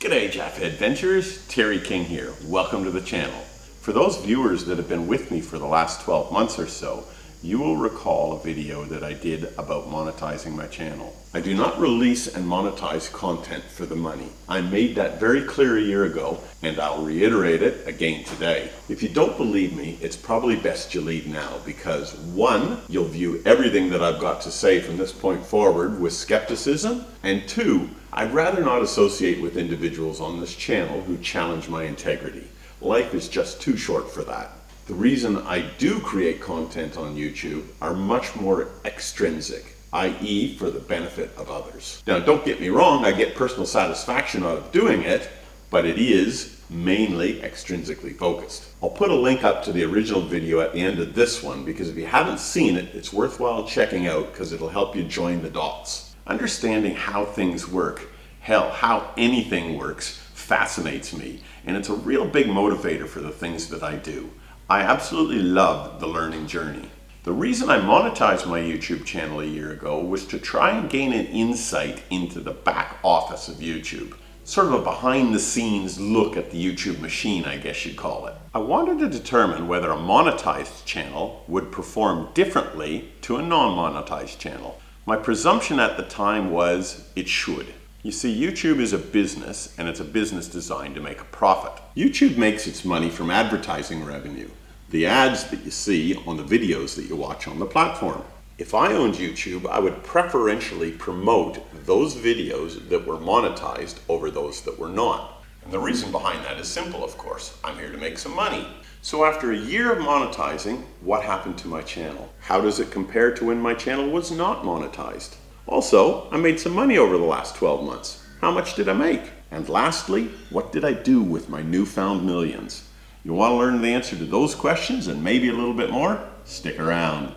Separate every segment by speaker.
Speaker 1: G'day Jafffa Adventures, Terry King here. Welcome to the channel. For those viewers that have been with me for the last 12 months or so, you will recall a video that I did about monetizing my channel. I do not release and monetize content for the money. I made that very clear a year ago, and I'll reiterate it again today. If you don't believe me, it's probably best you leave now because 1, you'll view everything that I've got to say from this point forward with skepticism, and 2, I'd rather not associate with individuals on this channel who challenge my integrity. Life is just too short for that. The reason I do create content on YouTube are much more extrinsic, i.e. for the benefit of others. Now don't get me wrong, I get personal satisfaction out of doing it, but it is mainly extrinsically focused. I'll put a link up to the original video at the end of this one because if you haven't seen it, it's worthwhile checking out because it'll help you join the dots. Understanding how things work, hell, how anything works, fascinates me, and it's a real big motivator for the things that I do. I absolutely love the learning journey. The reason I monetized my YouTube channel a year ago was to try and gain an insight into the back office of YouTube. Sort of a behind the scenes look at the YouTube machine, I guess you'd call it. I wanted to determine whether a monetized channel would perform differently to a non-monetized channel. My presumption at the time was it should. You see, YouTube is a business, and it's a business designed to make a profit. YouTube makes its money from advertising revenue, the ads that you see on the videos that you watch on the platform. If I owned YouTube, I would preferentially promote those videos that were monetized over those that were not. And the reason behind that is simple, of course. I'm here to make some money. So after a year of monetizing, what happened to my channel? How does it compare to when my channel was not monetized? Also, I made some money over the last 12 months. How much did I make? And lastly, what did I do with my newfound millions? You want to learn the answer to those questions and maybe a little bit more? Stick around.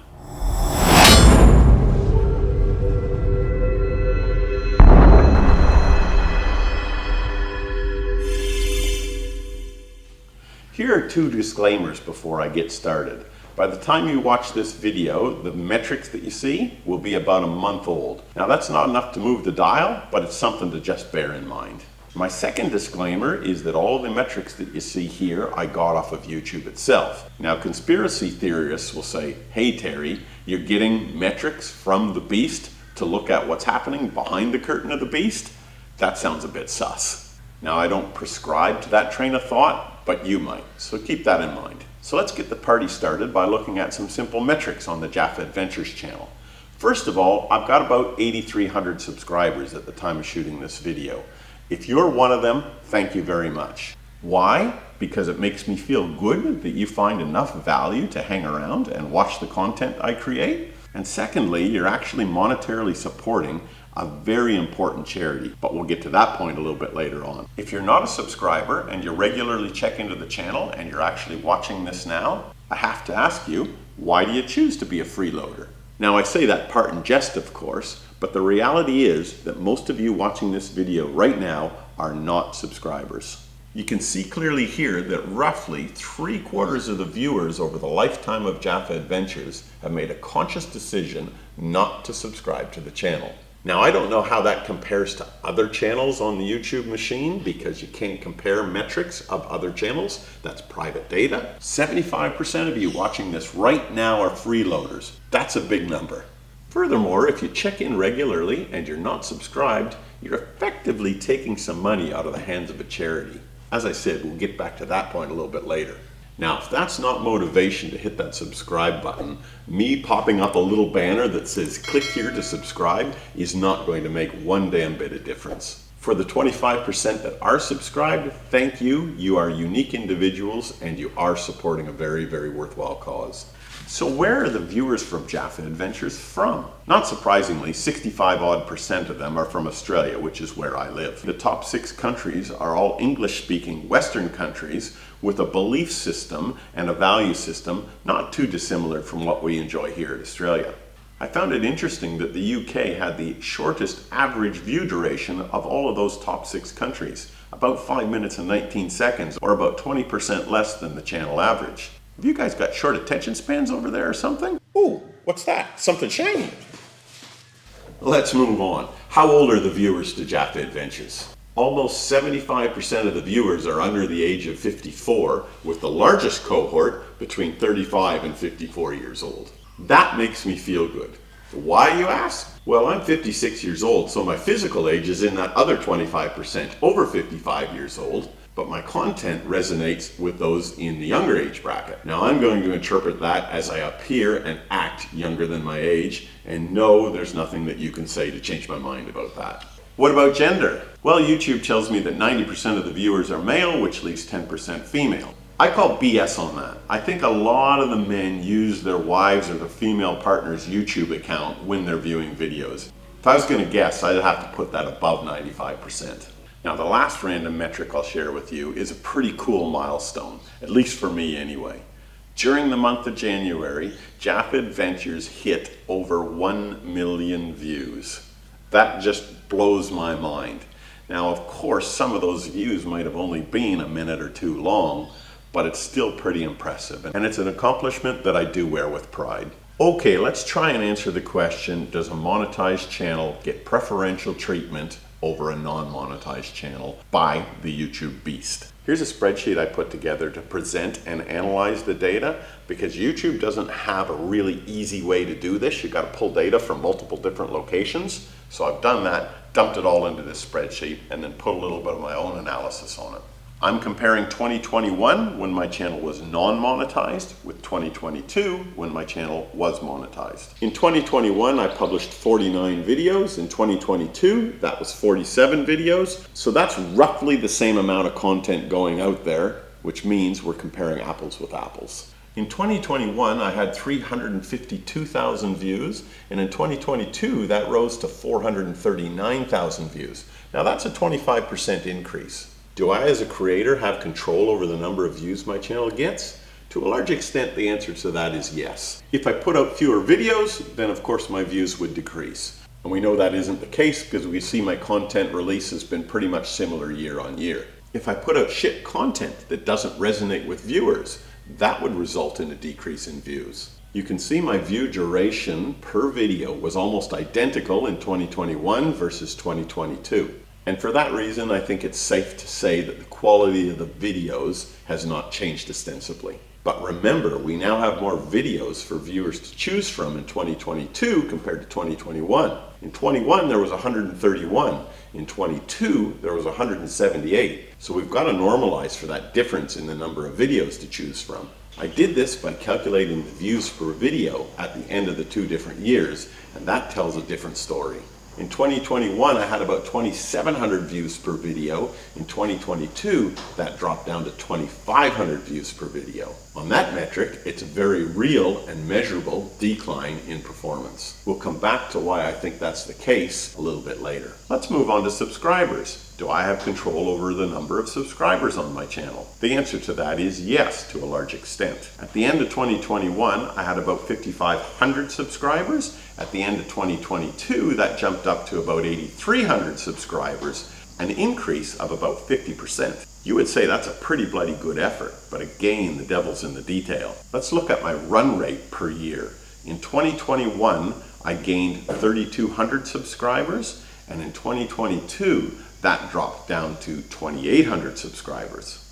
Speaker 1: Here are 2 disclaimers before I get started. By the time you watch this video, the metrics that you see will be about a month old. Now that's not enough to move the dial, but it's something to just bear in mind. My second disclaimer is that all the metrics that you see here I got off of YouTube itself. Now conspiracy theorists will say, hey Terry, you're getting metrics from the beast to look at what's happening behind the curtain of the beast? That sounds a bit sus. Now I don't prescribe to that train of thought, but you might, so keep that in mind. So let's get the party started by looking at some simple metrics on the Jafffa Adventures channel. First of all, I've got about 8,300 subscribers at the time of shooting this video. If you're one of them, thank you very much. Why? Because it makes me feel good that you find enough value to hang around and watch the content I create. And secondly, you're actually monetarily supporting a very important charity, but we'll get to that point a little bit later on. If you're not a subscriber and you regularly check into the channel and you're actually watching this now, I have to ask you, why do you choose to be a freeloader? Now I say that part in jest, of course, but the reality is that most of you watching this video right now are not subscribers. You can see clearly here that roughly 3/4 of the viewers over the lifetime of Jafffa Adventures have made a conscious decision not to subscribe to the channel. Now, I don't know how that compares to other channels on the YouTube machine because you can't compare metrics of other channels. That's private data. 75% of you watching this right now are freeloaders. That's a big number. Furthermore, if you check in regularly and you're not subscribed, you're effectively taking some money out of the hands of a charity. As I said, we'll get back to that point a little bit later. Now, if that's not motivation to hit that subscribe button, me popping up a little banner that says click here to subscribe is not going to make one damn bit of difference. For the 25% that are subscribed, thank you. You are unique individuals and you are supporting a very, very worthwhile cause. So where are the viewers from Jafffa Adventures from? Not surprisingly, 65% of them are from Australia, which is where I live. The top 6 countries are all English-speaking Western countries with a belief system and a value system not too dissimilar from what we enjoy here in Australia. I found it interesting that the UK had the shortest average view duration of all of those top 6 countries, about 5 minutes and 19 seconds, or about 20% less than the channel average. Have you guys got short attention spans over there or something? Ooh, what's that? Something shiny. Let's move on. How old are the viewers to Jafffa Adventures? Almost 75% of the viewers are under the age of 54, with the largest cohort between 35 and 54 years old. That makes me feel good. Why, you ask? Well, I'm 56 years old, so my physical age is in that other 25%, over 55 years old, but my content resonates with those in the younger age bracket. Now, I'm going to interpret that as I appear and act younger than my age, and no, there's nothing that you can say to change my mind about that. What about gender? Well, YouTube tells me that 90% of the viewers are male, which leaves 10% female. I call BS on that. I think a lot of the men use their wives or their female partner's YouTube account when they're viewing videos. If I was going to guess, I'd have to put that above 95%. Now, the last random metric I'll share with you is a pretty cool milestone, at least for me anyway. During the month of January, Jafffa Adventures hit over 1 million views. That just blows my mind. Now, of course, some of those views might have only been a minute or two long, but it's still pretty impressive, and it's an accomplishment that I do wear with pride. Okay, let's try and answer the question, does a monetized channel get preferential treatment over a non-monetized channel by the YouTube beast? Here's a spreadsheet I put together to present and analyze the data, because YouTube doesn't have a really easy way to do this. You've got to pull data from multiple different locations. So I've done that, dumped it all into this spreadsheet, and then put a little bit of my own analysis on it. I'm comparing 2021, when my channel was non-monetized, with 2022, when my channel was monetized. In 2021, I published 49 videos. In 2022, that was 47 videos. So that's roughly the same amount of content going out there, which means we're comparing apples with apples. In 2021, I had 352,000 views, and in 2022, that rose to 439,000 views. Now that's a 25% increase. Do I, as a creator, have control over the number of views my channel gets? To a large extent, the answer to that is yes. If I put out fewer videos, then of course my views would decrease. And we know that isn't the case because we see my content release has been pretty much similar year on year. If I put out shit content that doesn't resonate with viewers, that would result in a decrease in views. You can see my view duration per video was almost identical in 2021 versus 2022. And for that reason, I think it's safe to say that the quality of the videos has not changed ostensibly. But remember, we now have more videos for viewers to choose from in 2022 compared to 2021. In 21, there was 131. In 22, there was 178. So we've got to normalize for that difference in the number of videos to choose from. I did this by calculating the views per video at the end of the two different years, and that tells a different story. In 2021, I had about 2,700 views per video. In 2022, that dropped down to 2,500 views per video. On that metric, it's a very real and measurable decline in performance. We'll come back to why I think that's the case a little bit later. Let's move on to subscribers. Do I have control over the number of subscribers on my channel? The answer to that is yes, to a large extent. At the end of 2021, I had about 5,500 subscribers. At the end of 2022, that jumped up to about 8,300 subscribers, an increase of about 50%. You would say that's a pretty bloody good effort, but again, the devil's in the detail. Let's look at my run rate per year. In 2021, I gained 3,200 subscribers, and in 2022, that dropped down to 2,800 subscribers.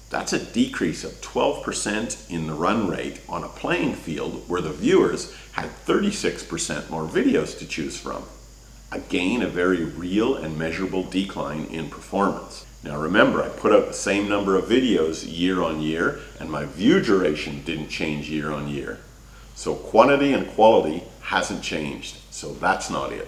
Speaker 1: That's a decrease of 12% in the run rate on a playing field where the viewers had 36% more videos to choose from. Again, a very real and measurable decline in performance. Now remember, I put out the same number of videos year on year, and my view duration didn't change year on year. So quantity and quality hasn't changed, so that's not it.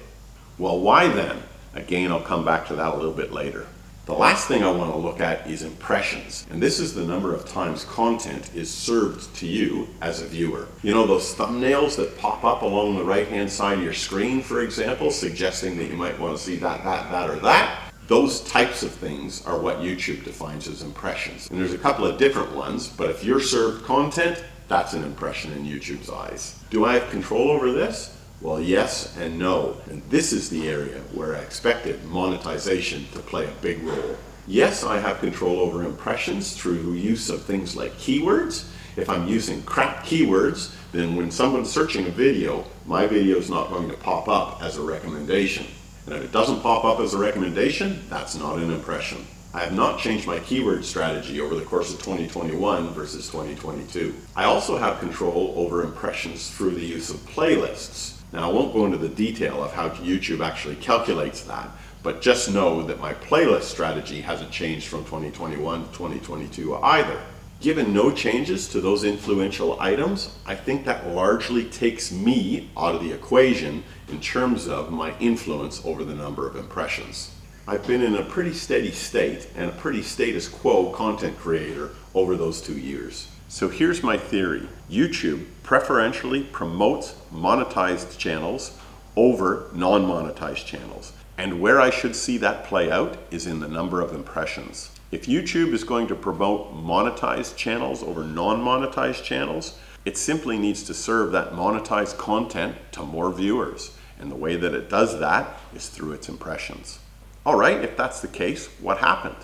Speaker 1: Well, why then? Again, I'll come back to that a little bit later. The last thing I want to look at is impressions, and this is the number of times content is served to you as a viewer. You know those thumbnails that pop up along the right-hand side of your screen, for example, suggesting that you might want to see that, or that? Those types of things are what YouTube defines as impressions. And there's a couple of different ones, but if you're served content, that's an impression in YouTube's eyes. Do I have control over this? Well, yes and no, and this is the area where I expected monetization to play a big role. Yes, I have control over impressions through use of things like keywords. If I'm using crap keywords, then when someone's searching a video, my video is not going to pop up as a recommendation. And if it doesn't pop up as a recommendation, that's not an impression. I have not changed my keyword strategy over the course of 2021 versus 2022. I also have control over impressions through the use of playlists. Now, I won't go into the detail of how YouTube actually calculates that, but just know that my playlist strategy hasn't changed from 2021 to 2022 either. Given no changes to those influential items, I think that largely takes me out of the equation in terms of my influence over the number of impressions. I've been in a pretty steady state and a pretty status quo content creator over those 2 years. So here's my theory. YouTube preferentially promotes monetized channels over non-monetized channels. And where I should see that play out is in the number of impressions. If YouTube is going to promote monetized channels over non-monetized channels, it simply needs to serve that monetized content to more viewers. And the way that it does that is through its impressions. All right, if that's the case, what happened?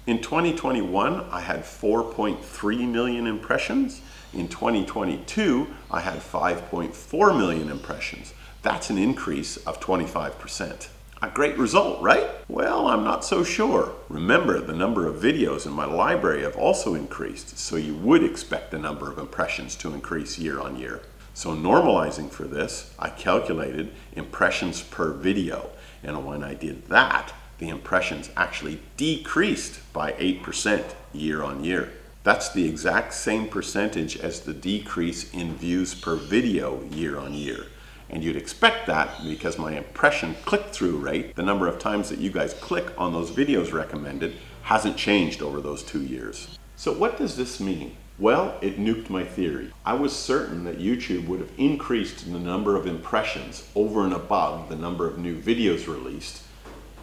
Speaker 1: In 2021, I had 4.3 million impressions. In 2022, I had 5.4 million impressions. That's an increase of 25%. A great result, right? Well, I'm not so sure. Remember, the number of videos in my library have also increased, so you would expect the number of impressions to increase year on year. So normalizing for this, I calculated impressions per video. And when I did that, the impressions actually decreased by 8% year on year. That's the exact same percentage as the decrease in views per video year on year. And you'd expect that because my impression click-through rate, the number of times that you guys click on those videos recommended, hasn't changed over those 2 years. So what does this mean? Well, it nuked my theory. I was certain that YouTube would have increased the number of impressions over and above the number of new videos released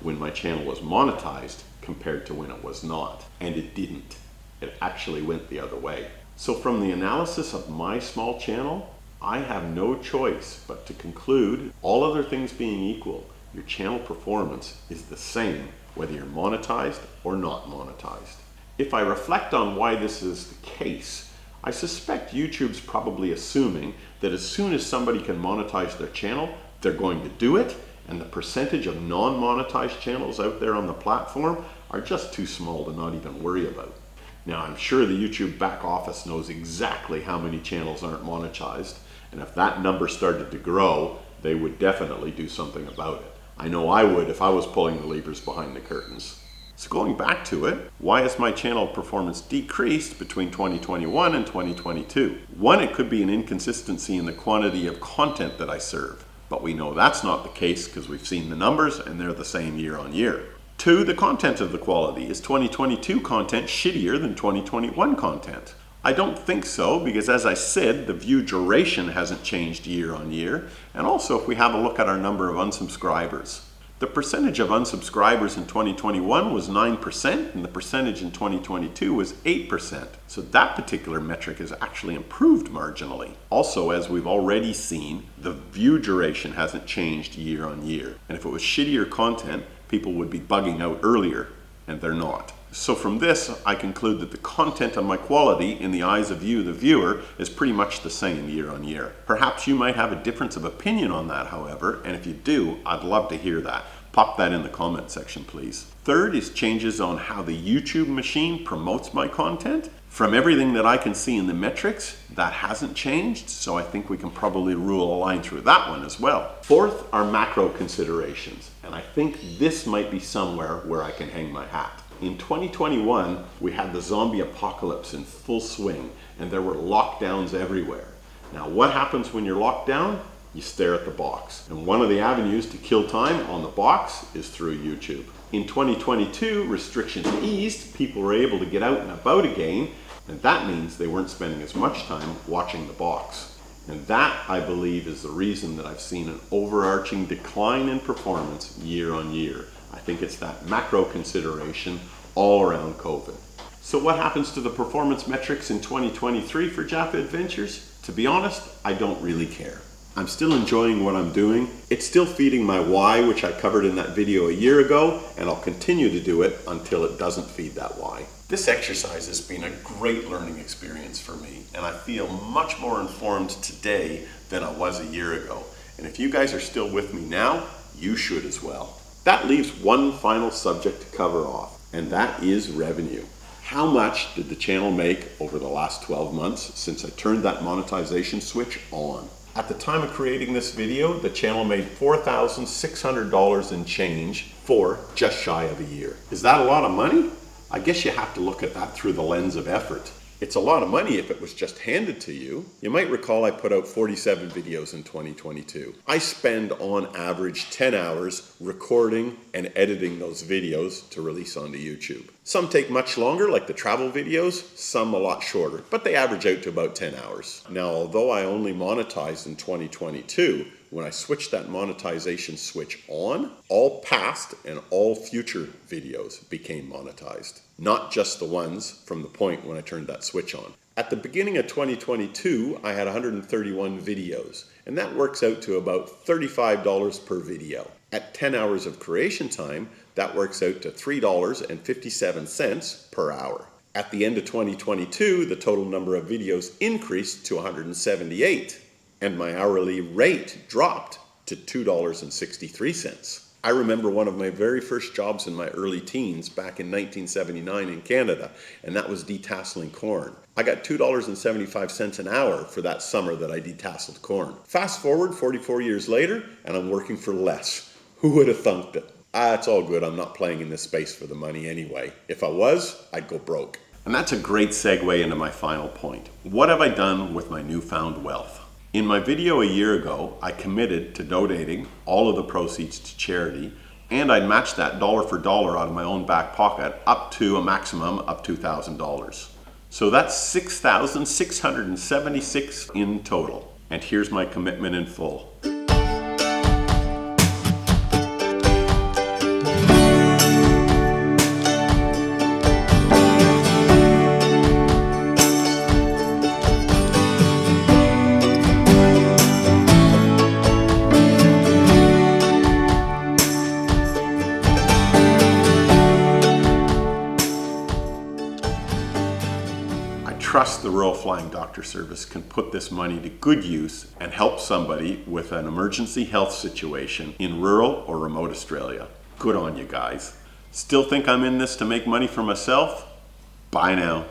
Speaker 1: when my channel was monetized compared to when it was not. And it didn't. It actually went the other way. So from the analysis of my small channel, I have no choice but to conclude, all other things being equal, your channel performance is the same whether you're monetized or not monetized. If I reflect on why this is the case, I suspect YouTube's probably assuming that as soon as somebody can monetize their channel, they're going to do it, and the percentage of non-monetized channels out there on the platform are just too small to not even worry about. Now, I'm sure the YouTube back office knows exactly how many channels aren't monetized, and if that number started to grow, they would definitely do something about it. I know I would if I was pulling the levers behind the curtains. So going back to it, why has my channel performance decreased between 2021 and 2022? One, it could be an inconsistency in the quantity of content that I serve, but we know that's not the case because we've seen the numbers and they're the same year on year. Two, the content of the quality. Is 2022 content shittier than 2021 content? I don't think so, because as I said, the view duration hasn't changed year on year. And also, if we have a look at our number of unsubscribers, the percentage of unsubscribers in 2021 was 9%, and the percentage in 2022 was 8%. So that particular metric has actually improved marginally. Also, as we've already seen, the view duration hasn't changed year on year. And if it was shittier content, people would be bugging out earlier, and they're not. So from this, I conclude that the content and my quality in the eyes of you, the viewer, is pretty much the same year on year. Perhaps you might have a difference of opinion on that, however, and if you do, I'd love to hear that. Pop that in the comment section, please. Third is changes on how the YouTube machine promotes my content. From everything that I can see in the metrics, that hasn't changed, so I think we can probably rule a line through that one as well. Fourth are macro considerations, and I think this might be somewhere where I can hang my hat. In 2021, we had the zombie apocalypse in full swing, and there were lockdowns everywhere. Now, what happens when you're locked down? You stare at the box. And one of the avenues to kill time on the box is through YouTube. In 2022, restrictions eased, people were able to get out and about again, and that means they weren't spending as much time watching the box. And that, I believe, is the reason that I've seen an overarching decline in performance year on year. I think it's that macro consideration all around COVID. So what happens to the performance metrics in 2023 for Jafffa Adventures? To be honest, I don't really care. I'm still enjoying what I'm doing. It's still feeding my why, which I covered in that video a year ago, and I'll continue to do it until it doesn't feed that why. This exercise has been a great learning experience for me, and I feel much more informed today than I was a year ago. And if you guys are still with me now, you should as well. That leaves one final subject to cover off, and that is revenue. How much did the channel make over the last 12 months since I turned that monetization switch on? At the time of creating this video, the channel made $4,600 in change for just shy of a year. Is that a lot of money? I guess you have to look at that through the lens of effort. It's a lot of money if it was just handed to you. You might recall I put out 47 videos in 2022. I spend on average 10 hours recording and editing those videos to release onto YouTube. Some take much longer, like the travel videos, some a lot shorter, but they average out to about 10 hours. Now, although I only monetized in 2022, when I switched that monetization switch on, all past and all future videos became monetized. Not just the ones from the point when I turned that switch on. At the beginning of 2022, I had 131 videos, and that works out to about $35 per video. At 10 hours of creation time, that works out to $3.57 per hour. At the end of 2022, the total number of videos increased to 178. And my hourly rate dropped to $2.63. I remember one of my very first jobs in my early teens back in 1979 in Canada, and that was detasseling corn. I got $2.75 an hour for that summer that I detasseled corn. Fast forward 44 years later, and I'm working for less. Who would have thunked it? It's all good. I'm not playing in this space for the money anyway. If I was, I'd go broke. And that's a great segue into my final point. What have I done with my newfound wealth? In my video a year ago, I committed to donating all of the proceeds to charity, and I'd match that dollar for dollar out of my own back pocket up to a maximum of $2,000. So that's $6,676 in total. And here's my commitment in full. Trust the Royal Flying Doctor Service can put this money to good use and help somebody with an emergency health situation in rural or remote Australia. Good on you guys. Still think I'm in this to make money for myself? Bye now.